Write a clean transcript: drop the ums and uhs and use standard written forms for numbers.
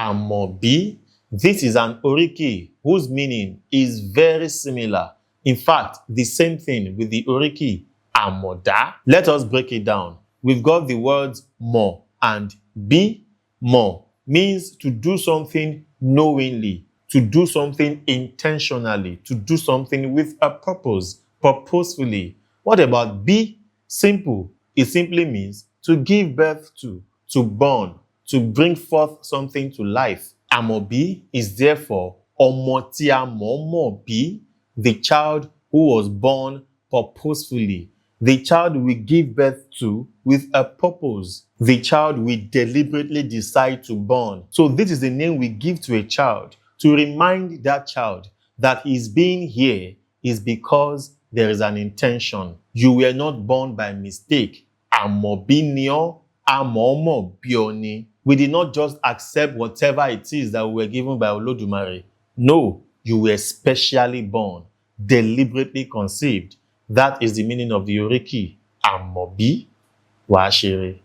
Amobi. This is an Oriki whose meaning is very similar. In fact, the same thing with the Oriki Amoda. Let us break it down. We've got the words mo and bi. Mo means to do something knowingly, to do something intentionally, to do something with a purpose, purposefully. What about bi? Simple. It simply means to give birth to born, to bring forth something to life. Amobi is therefore ọmọ tí a mọ̀ọ́mọ̀ bí, the child who was born purposefully, the child we give birth to with a purpose, the child we deliberately decide to born. So this is the name we give to a child to remind that child that his being here is because there is an intention. You were not born by mistake. Amobi ni ọ́, amọ̀ọ́mọ̀ bí ọ ni. We did not just accept whatever it is that we were given by Olódùmarè. No, you were specially born, deliberately conceived. That is the meaning of the Oriki. Amobi, Wàá Ṣere.